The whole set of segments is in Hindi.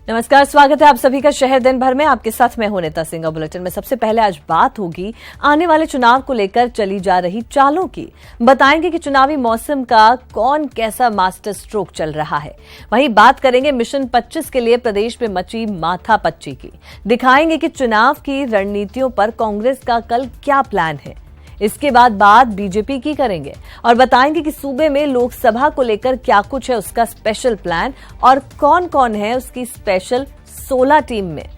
नमस्कार, स्वागत है आप सभी का शहर दिन भर में। आपके साथ मैं हूं नीता सिंह। और बुलेटिन में सबसे पहले आज बात होगी आने वाले चुनाव को लेकर चली जा रही चालों की। बताएंगे कि चुनावी मौसम का कौन कैसा मास्टर स्ट्रोक चल रहा है। वहीं बात करेंगे मिशन 25 के लिए प्रदेश में मची माथापच्ची की। दिखाएंगे कि चुनाव की रणनीतियों पर कांग्रेस का कल क्या प्लान है। इसके बाद बात बीजेपी की करेंगे और बताएंगे कि सूबे में लोकसभा को लेकर क्या कुछ है उसका स्पेशल प्लान और कौन कौन है उसकी स्पेशल 16 टीम में।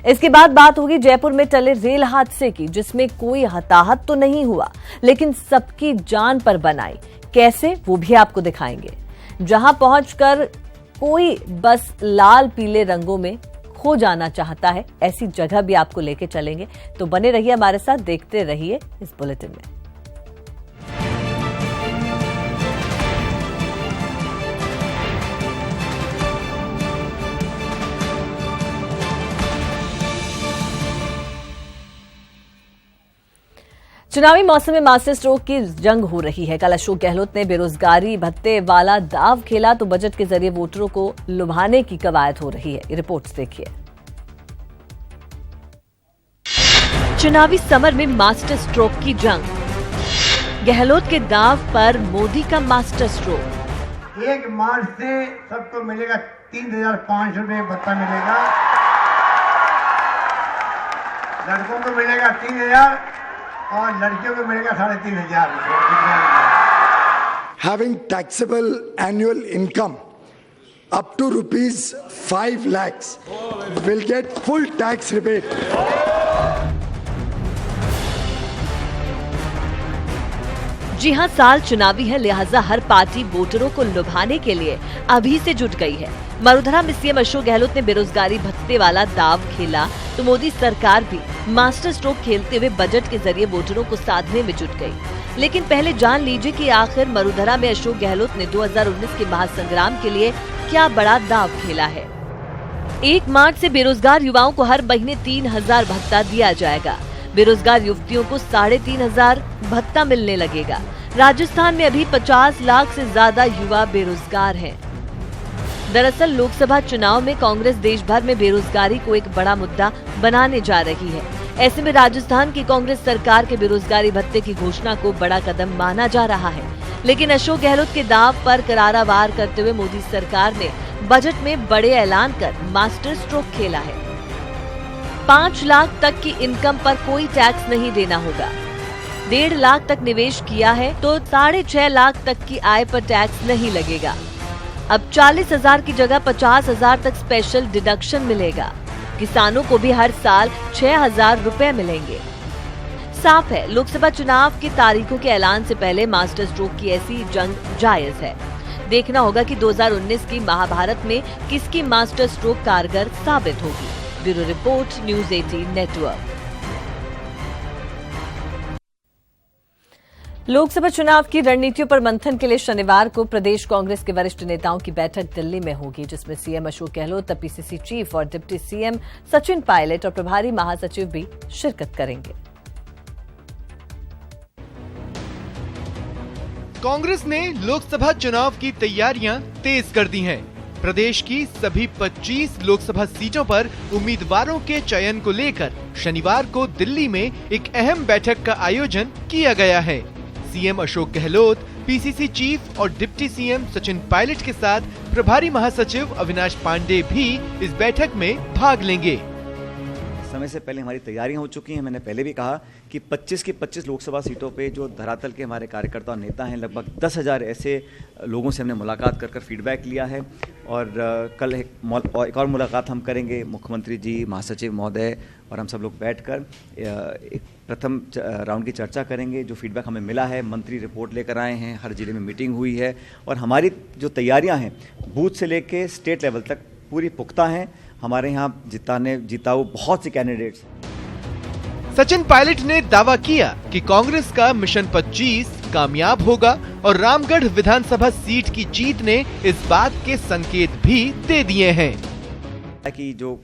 इसके बाद बात होगी जयपुर में टले रेल हादसे की, जिसमें कोई हताहत तो नहीं हुआ लेकिन सबकी जान पर बनाई। कैसे, वो भी आपको दिखाएंगे। जहां पहुंचकर कोई बस लाल पीले रंगों में खो जाना चाहता है, ऐसी जगह भी आपको लेके चलेंगे। तो बने रहिए हमारे साथ, देखते रहिए इस बुलेटिन में। चुनावी मौसम में मास्टर स्ट्रोक की जंग हो रही है। कल अशोक गहलोत ने बेरोजगारी भत्ते वाला दाव खेला तो बजट के जरिए वोटरों को लुभाने की कवायद हो रही है। ये रिपोर्ट्स देखिए। चुनावी समर में मास्टर स्ट्रोक की जंग। गहलोत के दाव पर मोदी का मास्टर स्ट्रोक। 1 मार्च से सबको मिलेगा 3,500 रुपये भत्ता मिलेगा। लड़कों को मिलेगा 3,000 और लड़कियों को मिलेगा 3,500 रुपये। Having taxable annual income up to ₹5 lakhs will get full tax rebate. जी हां, साल चुनावी है, लिहाजा हर पार्टी वोटरों को लुभाने के लिए अभी से जुट गई है। मरुधरा में सीएम अशोक गहलोत ने बेरोजगारी भत्ते वाला दाव खेला तो मोदी सरकार भी मास्टर स्ट्रोक खेलते हुए बजट के जरिए वोटरों को साधने में जुट गई। लेकिन पहले जान लीजिए कि आखिर मरुधरा में अशोक गहलोत ने 2019 के महासंग्राम के लिए क्या बड़ा दाव खेला है। 1 मार्च से बेरोजगार युवाओं को हर महीने 3,000 भत्ता दिया जाएगा। बेरोजगार युवतियों को 3,500 भत्ता मिलने लगेगा। राजस्थान में अभी 50 लाख से ज्यादा युवा बेरोजगार हैं। दरअसल लोकसभा चुनाव में कांग्रेस देश भर में बेरोजगारी को एक बड़ा मुद्दा बनाने जा रही है। ऐसे में राजस्थान की कांग्रेस सरकार के बेरोजगारी भत्ते की घोषणा को बड़ा कदम माना जा रहा है। लेकिन अशोक गहलोत के दाव पर करारा वार करते हुए मोदी सरकार ने बजट में बड़े ऐलान कर मास्टर स्ट्रोक खेला है। 5 लाख तक की इनकम पर कोई टैक्स नहीं देना होगा। 1.5 लाख तक निवेश किया है तो 6.5 लाख तक की आय पर टैक्स नहीं लगेगा। अब 40,000 की जगह 50,000 तक स्पेशल डिडक्शन मिलेगा। किसानों को भी हर साल 6,000 रुपए मिलेंगे। साफ है, लोकसभा चुनाव की तारीखों के ऐलान से पहले मास्टर स्ट्रोक की ऐसी जंग जायज है। देखना होगा कि 2019 की महाभारत में किसकी मास्टर स्ट्रोक कारगर साबित होगी। Bureau report, news 18 network. Lok Sabha चुनाव की रणनीतियों पर मंथन के लिए शनिवार को प्रदेश कांग्रेस के वरिष्ठ नेताओं की बैठक दिल्ली में होगी, जिसमें CM Ashok Gehlot, PCC chief और डिप्टी सीएम सचिन पायलट और प्रभारी महासचिव भी शिरकत करेंगे। कांग्रेस ने लोकसभा चुनाव की तैयारियां तेज कर दी हैं। प्रदेश की सभी 25 लोकसभा सीटों पर उम्मीदवारों के चयन को लेकर शनिवार को दिल्ली में एक अहम बैठक का आयोजन किया गया है। CM Ashok Gehlot, PCC chief और डिप्टी सीएम सचिन पायलट के साथ प्रभारी महासचिव अविनाश पांडे भी इस बैठक में भाग लेंगे। समय से पहले हमारी तैयारियां हो चुकी हैं। मैंने पहले भी कहा कि 25 की 25 लोकसभा सीटों पे जो धरातल के हमारे कार्यकर्ता और नेता हैं, लगभग 10,000 ऐसे लोगों से हमने मुलाकात कर फीडबैक लिया है। और कल एक और मुलाकात हम करेंगे, मुख्यमंत्री जी, महासचिव महोदय और हम सब लोग बैठकर एक प्रथम राउंड की चर्चा करेंगे। जो फीडबैक हमें मिला है, मंत्री रिपोर्ट लेकर आए हैं, हर जिले में मीटिंग हुई है और हमारी जो तैयारियां हैं बूथ से लेके स्टेट लेवल तक पूरी पुख्ता हैं। हमारे यहाँ जिताऊ बहुत से कैंडिडेट्स। सचिन पायलट ने दावा किया कि कांग्रेस का मिशन 25 कामयाब होगा और रामगढ़ विधानसभा सीट की जीत ने इस बात के संकेत भी दे दिए हैं कि जो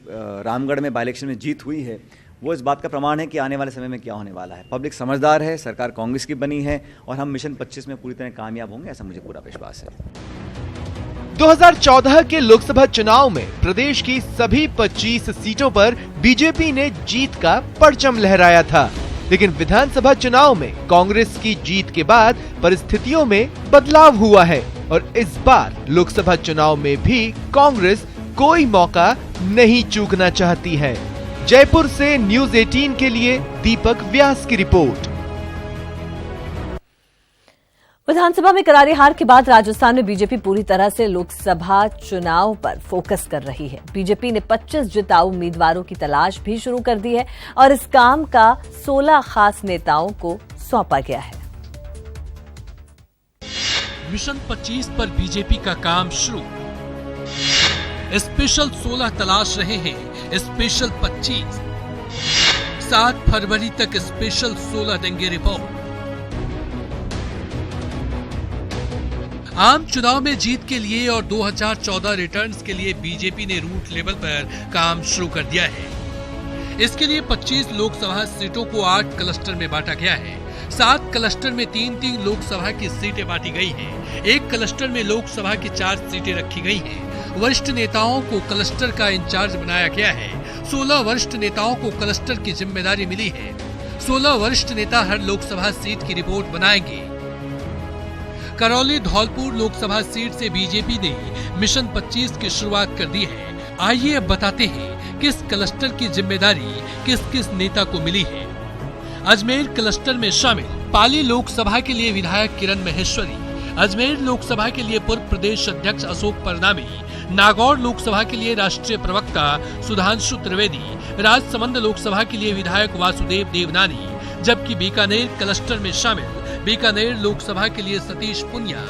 रामगढ़ में बाई इलेक्शन में जीत हुई है वो इस बात का प्रमाण है कि आने वाले समय में क्या होने वाला है। पब्लिक समझदार है, सरकार कांग्रेस की बनी है और हम मिशन 25 में पूरी तरह कामयाब होंगे, ऐसा मुझे पूरा विश्वास है। 2014 के लोकसभा चुनाव में प्रदेश की सभी 25 सीटों पर बीजेपी ने जीत का परचम लहराया था, लेकिन विधानसभा चुनाव में कांग्रेस की जीत के बाद परिस्थितियों में बदलाव हुआ है और इस बार लोकसभा चुनाव में भी कांग्रेस कोई मौका नहीं चूकना चाहती है। जयपुर से न्यूज़ 18 के लिए दीपक व्यास की रिपोर्ट। विधानसभा में करारी हार के बाद राजस्थान में बीजेपी पूरी तरह से लोकसभा चुनाव पर फोकस कर रही है। बीजेपी ने 25 जिताऊ उम्मीदवारों की तलाश भी शुरू कर दी है और इस काम का 16 खास नेताओं को सौंपा गया है। मिशन 25 पर बीजेपी का काम शुरू। स्पेशल 16 तलाश रहे हैं, स्पेशल 25। 7 फरवरी तक स्पेशल 16 देंगे रिपोर्ट। आम चुनाव में जीत के लिए और 2014 रिटर्न्स के लिए बीजेपी ने रूट लेवल पर काम शुरू कर दिया है। इसके लिए 25 लोकसभा सीटों को 8 क्लस्टर में बांटा गया है। 7 क्लस्टर में 3-3 लोकसभा की सीटें बांटी गई हैं। 1 क्लस्टर में लोकसभा की 4 सीटें रखी गई हैं। वरिष्ठ नेताओं को क्लस्टर का इंचार्ज बनाया गया है। 16 वरिष्ठ नेताओं को क्लस्टर की जिम्मेदारी मिली है। 16 वरिष्ठ नेता हर लोकसभा सीट की रिपोर्ट बनाएंगे। करौली धौलपुर लोकसभा सीट से बीजेपी ने मिशन 25 की शुरुआत कर दी है। आइए अब बताते हैं किस क्लस्टर की जिम्मेदारी किस किस नेता को मिली है। अजमेर क्लस्टर में शामिल पाली लोकसभा के लिए विधायक किरण महेश्वरी, अजमेर लोकसभा के लिए पूर्व प्रदेश अध्यक्ष अशोक परनामी, नागौर लोकसभा के लिए राष्ट्रीय प्रवक्ता सुधांशु त्रिवेदी, राजसमंद लोकसभा के लिए विधायक वासुदेव देवनानी, जबकि बीकानेर क्लस्टर में शामिल बीकानेर लोकसभा के लिए सतीश पुनिया,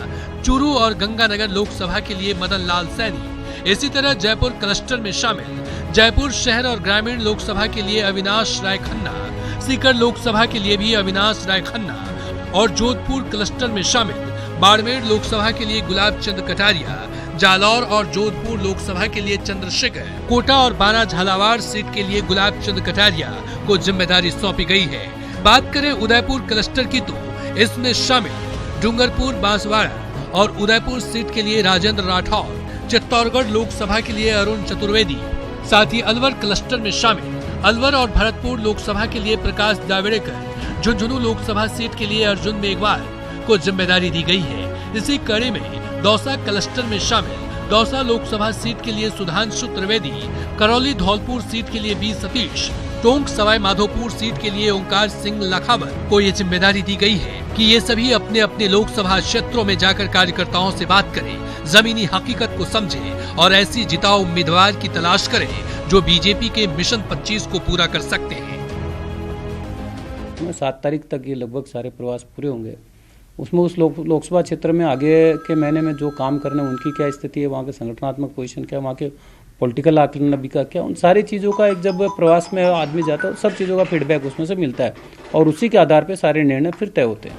चूरू और गंगानगर लोकसभा के लिए मदन लाल सैनी। इसी तरह जयपुर क्लस्टर में शामिल जयपुर शहर और ग्रामीण लोकसभा के लिए अविनाश राय खन्ना, सीकर लोकसभा के लिए भी अविनाश राय खन्ना और जोधपुर क्लस्टर में शामिल बाड़मेर लोकसभा के लिए गुलाब चंद कटारिया, जालौर और जोधपुर लोकसभा के लिए चंद्रशेखर, कोटा और बारा झालावाड़ सीट के लिए गुलाब चंद कटारिया को जिम्मेदारी सौंपी गई है। बात करें उदयपुर क्लस्टर की तो इसमें शामिल डूंगरपुर बांसवाड़ा और उदयपुर सीट के लिए राजेंद्र राठौर, चित्तौड़गढ़ लोकसभा के लिए अरुण चतुर्वेदी, साथ ही अलवर क्लस्टर में शामिल अलवर और भरतपुर लोकसभा के लिए प्रकाश जावड़ेकर, झुंझुनू लोकसभा सीट के लिए अर्जुन मेघवाल को जिम्मेदारी दी गई है। इसी कड़ी में दौसा क्लस्टर में शामिल दौसा लोकसभा सीट के लिए सुधांशु त्रिवेदी, करौली धौलपुर सीट के लिए बी सतीश, टोंक सवाई माधोपुर सीट के लिए ओंकार सिंह लखावत को ये जिम्मेदारी दी गई है कि ये सभी अपने अपने लोकसभा क्षेत्रों में जाकर कार्यकर्ताओं से बात करें, जमीनी हकीकत को समझें और ऐसी जिताऊ उम्मीदवार की तलाश करें जो बीजेपी के मिशन 25 को पूरा कर सकते हैं। 7 तारीख तक ये लगभग सारे प्रवास पूरे होंगे। उसमें उस लोकसभा क्षेत्र में आगे के महीने में जो काम करने उनकी क्या स्थिति है, वहाँ के संगठनात्मक पोजीशन क्या है, वहाँ के पॉलिटिकल आकलन भी का क्या, उन सारी चीज़ों का एक जब प्रवास में आदमी जाता है सब चीज़ों का फीडबैक उसमें से मिलता है और उसी के आधार पर सारे निर्णय फिर तय होते हैं।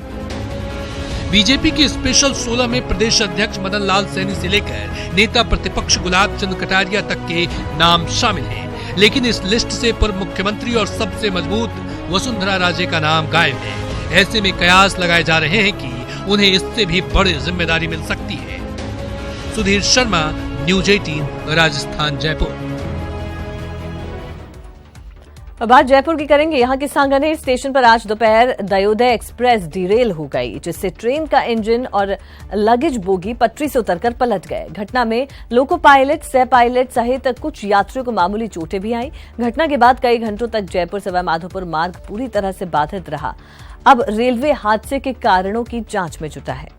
बीजेपी की स्पेशल 16 में प्रदेश अध्यक्ष मदन लाल सैनी से लेकर नेता प्रतिपक्ष गुलाब चंद कटारिया तक के नाम शामिल हैं, लेकिन इस लिस्ट से पूर्व मुख्यमंत्री और सबसे मजबूत वसुंधरा राजे का नाम गायब है। ऐसे में कयास लगाए जा रहे हैं कि उन्हें इससे भी बड़ी जिम्मेदारी मिल सकती है। सुधीर शर्मा, न्यूज़ 18, राजस्थान, जयपुर। बात जयपुर की करेंगे। यहाँ के सांगानेर स्टेशन पर आज दोपहर दयोदय एक्सप्रेस डिरेल हो गई, जिससे ट्रेन का इंजन और लगेज बोगी पटरी से उतरकर पलट गए। घटना में लोको पायलट, सह पायलट सहित कुछ यात्रियों को मामूली चोटें भी आईं। घटना के बाद कई घंटों तक जयपुर सवाई माधोपुर मार्ग पूरी तरह से बाधित रहा। अब रेलवे हादसे के कारणों की जांच में जुटा है।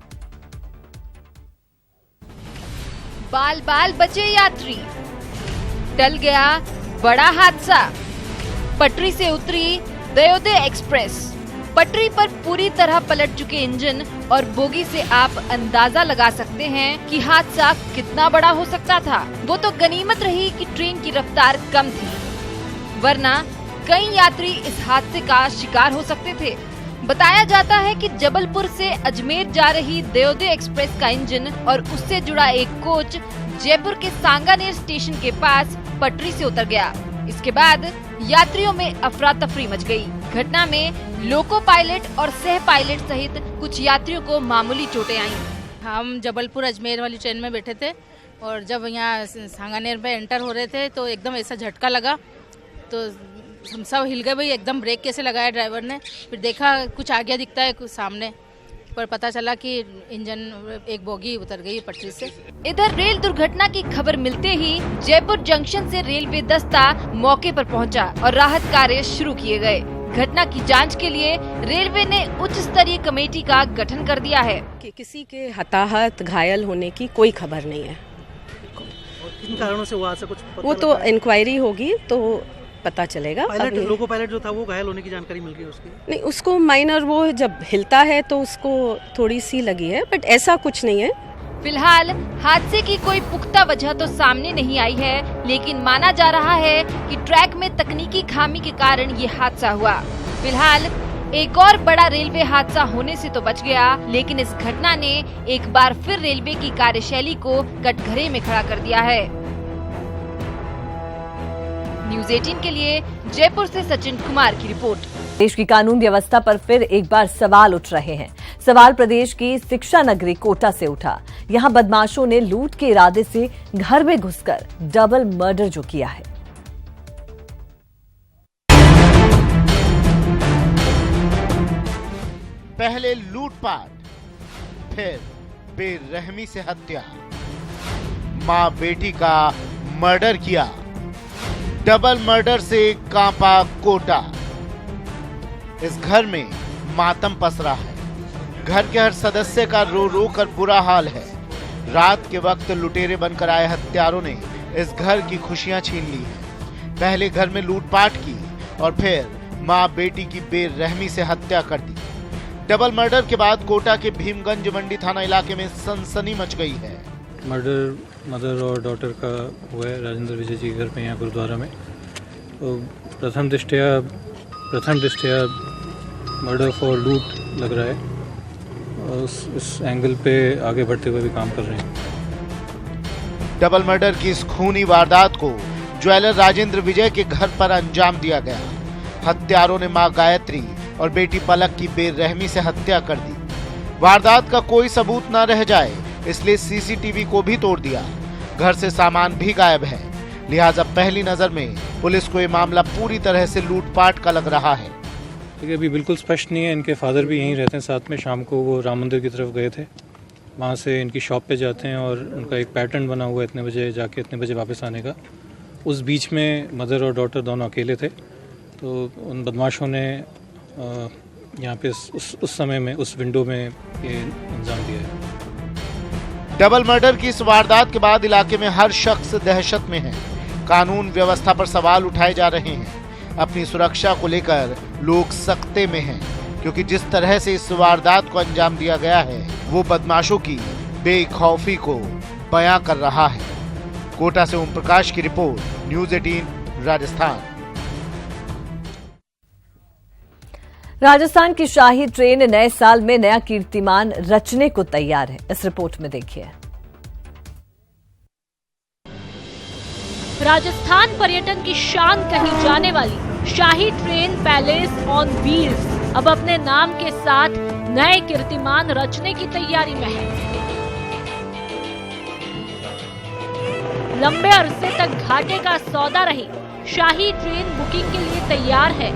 बाल बाल बचे यात्री, टल गया बड़ा हादसा। पटरी से उतरी दयोदय एक्सप्रेस। पटरी पर पूरी तरह पलट चुके इंजन और बोगी से आप अंदाजा लगा सकते हैं कि हादसा कितना बड़ा हो सकता था। वो तो गनीमत रही कि ट्रेन की रफ्तार कम थी, वरना कई यात्री इस हादसे का शिकार हो सकते थे। बताया जाता है कि जबलपुर से अजमेर जा रही दयोदय एक्सप्रेस का इंजन और उससे जुड़ा एक कोच जयपुर के सांगानेर स्टेशन के पास पटरी से उतर गया। इसके बाद यात्रियों में अफरा तफरी मच गई। घटना में लोको पायलट और सह पायलट सहित कुछ यात्रियों को मामूली चोटें आईं। हम जबलपुर अजमेर वाली ट्रेन में बैठे थे। और जब यहाँ सांगानेर पे एंटर हो रहे थे तो एकदम ऐसा झटका लगा, तो हम सब हिल गए, भाई एकदम ब्रेक कैसे लगाया ड्राइवर ने। फिर देखा कुछ आगे दिखता है कुछ सामने, पर पता चला कि इंजन एक बोगी उतर गई पटरी से। इधर रेल दुर्घटना की खबर मिलते ही जयपुर जंक्शन से रेलवे दस्ता मौके पर पहुंचा और राहत कार्य शुरू किए गए। घटना की जांच के लिए रेलवे ने उच्च स्तरीय कमेटी का गठन कर दिया है। कि किसी के हताहत घायल होने की कोई खबर नहीं है। किन कारणों से हुआ, कुछ वो तो इंक्वायरी होगी तो पता चलेगा। लोको पायलट जो था वो घायल होने की जानकारी मिल गई उसकी? नहीं, उसको माइनर, वो जब हिलता है तो उसको थोड़ी सी लगी है, बट ऐसा कुछ नहीं है। फिलहाल हादसे की कोई पुख्ता वजह तो सामने नहीं आई है, लेकिन माना जा रहा है कि ट्रैक में तकनीकी खामी के कारण ये हादसा हुआ। फिलहाल एक और बड़ा रेलवे हादसा होने से तो बच गया, लेकिन इस घटना ने एक बार फिर रेलवे की कार्यशैली को कटघरे में खड़ा कर दिया है। न्यूज़ 18 के लिए जयपुर से सचिन कुमार की रिपोर्ट। देश की कानून व्यवस्था पर फिर एक बार सवाल उठ रहे हैं। सवाल प्रदेश की शिक्षा नगरी कोटा से उठा। यहां बदमाशों ने लूट के इरादे से घर में घुसकर डबल मर्डर जो किया है। पहले लूटपाट, फिर बेरहमी से हत्या, मां बेटी का मर्डर किया। डबल मर्डर से कांपा कोटा। इस घर में मातम पसरा है। घर के हर सदस्य का रो रो कर बुरा हाल है। रात के वक्त लुटेरे बनकर आए हत्यारों ने इस घर की खुशियां छीन ली हैं। पहले घर में लूटपाट की और फिर मां बेटी की बेरहमी से हत्या कर दी। डबल मर्डर के बाद कोटा के भीमगंज मंडी थाना इलाके में सनसनी मच गई है। मर्डर मदर और डॉटर का हुआ है राजेंद्र विजय जी घर पे यहाँ गुरुद्वारा में। तो प्रथम दृष्टया मर्डर फॉर लूट लग रहा है और इस एंगल पे आगे बढ़ते हुए भी काम कर रहे हैं। डबल मर्डर की इस खूनी वारदात को ज्वेलर राजेंद्र विजय के घर पर अंजाम दिया गया। हत्यारों ने मां गायत्री और बेटी पलक की बेरहमी से हत्या कर दी। वारदात का कोई सबूत न रह जाए इसलिए सीसीटीवी को भी तोड़ दिया। घर से सामान भी गायब है, लिहाजा पहली नजर में पुलिस को ये मामला पूरी तरह से लूटपाट का लग रहा है। देखिए अभी बिल्कुल स्पष्ट नहीं है। इनके फादर भी यहीं रहते हैं साथ में। शाम को वो राम मंदिर की तरफ गए थे, वहाँ से इनकी शॉप पे जाते हैं और उनका एक पैटर्न बना हुआ है इतने बजे जाके इतने बजे वापस आने का। उस बीच में मदर और डॉटर दोनों अकेले थे, तो उन बदमाशों ने यहाँ पे उस समय में उस विंडो में ये अंजाम दिया है। डबल मर्डर की इस वारदात के बाद इलाके में हर शख्स दहशत में है। कानून व्यवस्था पर सवाल उठाए जा रहे हैं। अपनी सुरक्षा को लेकर लोग सख्ते में हैं, क्योंकि जिस तरह से इस वारदात को अंजाम दिया गया है वो बदमाशों की बेखौफी को बयां कर रहा है। कोटा से ओम प्रकाश की रिपोर्ट, न्यूज़ 18 राजस्थान। राजस्थान की शाही ट्रेन नए साल में नया कीर्तिमान रचने को तैयार है। इस रिपोर्ट में देखिए। राजस्थान पर्यटन की शान कही जाने वाली शाही ट्रेन पैलेस ऑन व्हील्स अब अपने नाम के साथ नए कीर्तिमान रचने की तैयारी में है। लंबे अरसे तक घाटे का सौदा रही शाही ट्रेन बुकिंग के लिए तैयार है।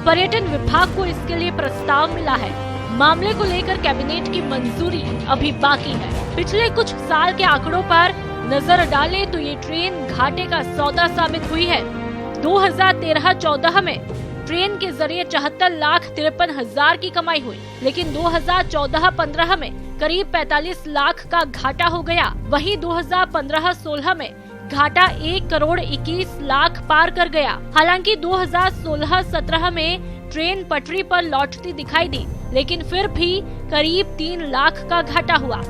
पर्यटन विभाग को इसके लिए प्रस्ताव मिला है। मामले को लेकर कैबिनेट की मंजूरी अभी बाकी है। पिछले कुछ साल के आंकड़ों पर नजर डालें तो ये ट्रेन घाटे का सौदा साबित हुई है। 2013-14 में ट्रेन के जरिए 74,53,000 की कमाई हुई, लेकिन 2014-15 में करीब 45 लाख का घाटा हो गया। वहीं 2015-16 में घाटा 1,21 लाख पार कर गया। हालांकि 2016-17 में ट्रेन पटरी पर लौटती दिखाई दी, लेकिन फिर भी करीब 3 लाख का घाटा हुआ।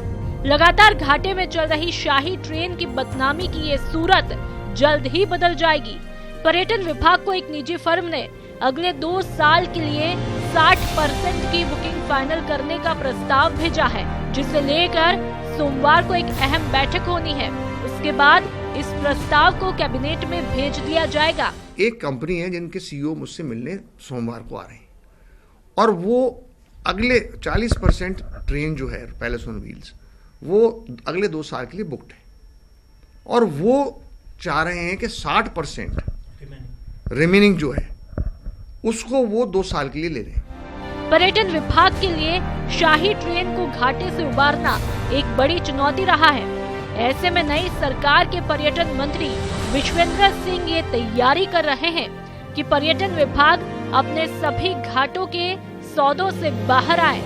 लगातार घाटे में चल रही शाही ट्रेन की बदनामी की ये सूरत जल्द ही बदल जाएगी। पर्यटन विभाग को एक निजी फर्म ने अगले 2 साल के लिए 60% की बुकिंग फाइनल करने का प्रस्ताव भेजा है, जिसे लेकर सोमवार को एक अहम बैठक होनी है। उसके बाद इस प्रस्ताव को कैबिनेट में भेज दिया जाएगा। एक कंपनी है जिनके सीईओ मुझसे मिलने सोमवार को आ रहे हैं और वो अगले 40% ट्रेन जो है पैलेस ऑन व्हील्स वो अगले 2 साल के लिए बुकड है, और वो चाह रहे हैं कि 60% रिमेनिंग जो है उसको वो 2 साल के लिए ले रहे हैं। पर्यटन विभाग के लिए शाही ट्रेन को घाटे से उबारना एक बड़ी चुनौती रहा है। ऐसे में नई सरकार के पर्यटन मंत्री विश्वेंद्र सिंह ये तैयारी कर रहे हैं कि पर्यटन विभाग अपने सभी घाटों के सौदों से बाहर आए।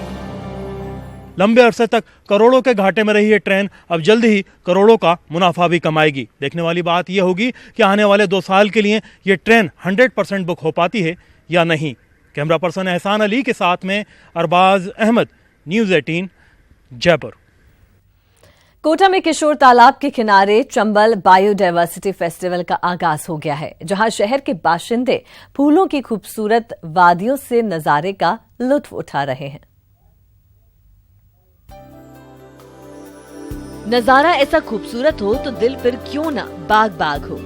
लंबे अरसे तक करोड़ों के घाटे में रही ये ट्रेन अब जल्द ही करोड़ों का मुनाफा भी कमाएगी। देखने वाली बात यह होगी कि आने वाले 2 साल के लिए ये ट्रेन 100% बुक हो पाती है या नहीं। कैमरा पर्सन एहसान अली के साथ में अरबाज अहमद, न्यूज़ 18, जयपुर। कोटा में किशोर तालाब के किनारे चंबल बायोडायवर्सिटी फेस्टिवल का आगाज हो गया है, जहां शहर के बाशिंदे फूलों की खूबसूरत वादियों से नजारे का लुत्फ उठा रहे हैं। नजारा ऐसा खूबसूरत हो तो दिल फिर क्यों ना बाग बाग हो।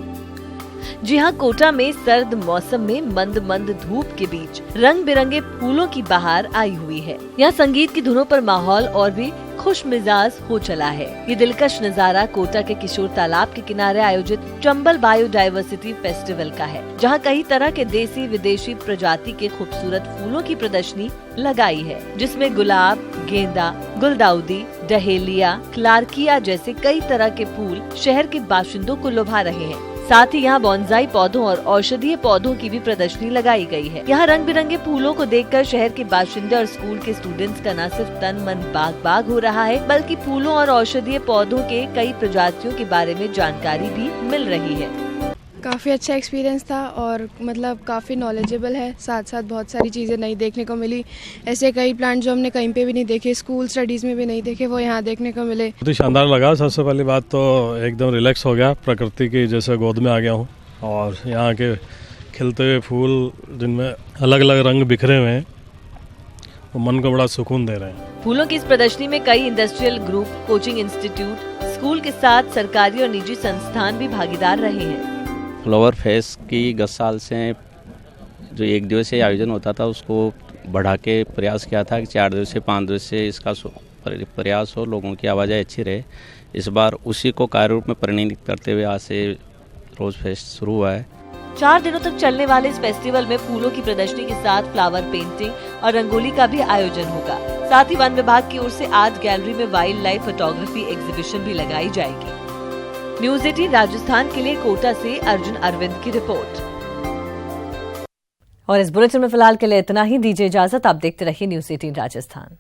जी हां, कोटा में सर्द मौसम में मंद मंद धूप के बीच रंग बिरंगे फूलों की बहार आई हुई है। यहाँ संगीत की धुनों पर माहौल और भी खुश मिजाज हो चला है। ये दिलकश नजारा कोटा के किशोर तालाब के किनारे आयोजित चंबल बायोडायवर्सिटी फेस्टिवल का है, जहाँ कई तरह के देसी विदेशी प्रजाति के खूबसूरत फूलों की प्रदर्शनी लगाई है, जिसमें गुलाब, गेंदा, गुलदाउदी, डहेलिया, क्लार्किया जैसे कई तरह के फूल शहर के बाशिंदों को लुभा रहे हैं। साथ ही यहाँ बॉन्साई पौधों और औषधीय पौधों की भी प्रदर्शनी लगाई गई है। यहाँ रंग बिरंगे फूलों को देखकर शहर के बाशिंदे और स्कूल के स्टूडेंट्स का न सिर्फ तन मन बाग बाग हो रहा है, बल्कि फूलों और औषधीय पौधों के कई प्रजातियों के बारे में जानकारी भी मिल रही है। काफ़ी अच्छा एक्सपीरियंस था और मतलब काफ़ी नॉलेजेबल है, साथ साथ बहुत सारी चीज़ें नई देखने को मिली। ऐसे कई प्लांट जो हमने कहीं पे भी नहीं देखे, स्कूल स्टडीज़ में भी नहीं देखे, वो यहाँ देखने को मिले। बहुत ही शानदार लगा। सबसे पहली बात तो एकदम रिलैक्स हो गया, प्रकृति की जैसे गोद में आ गया हूँ, और यहाँ के खिलते हुए फूल जिनमें अलग अलग रंग बिखरे हुए हैं वो मन को बड़ा सुकून दे रहे हैं। फूलों की इस प्रदर्शनी में कई industrial group, coaching institute, school के साथ सरकारी और निजी संस्थान भी भागीदार रहे हैं। फ्लावर फेस्ट की 10 साल से जो 1 दिवसीय आयोजन होता था उसको बढ़ा के प्रयास किया था कि 4 दिवसीय 5 दिवसीय इसका प्रयास हो, लोगों की आवाजाही अच्छी रहे। इस बार उसी को कार्य रूप में परिणित करते हुए आज से रोज फेस्ट शुरू हुआ है। 4 दिनों तक चलने वाले इस फेस्टिवल में फूलों की प्रदर्शनी के साथ फ्लावर पेंटिंग और रंगोली का भी आयोजन होगा। साथ ही वन विभाग की ओर से आर्ट गैलरी में वाइल्ड लाइफ फोटोग्राफी एग्जीबिशन भी लगाई जाएगी। न्यूज़ 18 राजस्थान के लिए कोटा से अर्जुन अरविंद की रिपोर्ट। और इस बुलेटिन में फिलहाल के लिए इतना ही। दीजिए इजाजत। आप देखते रहिए न्यूज़ 18 राजस्थान।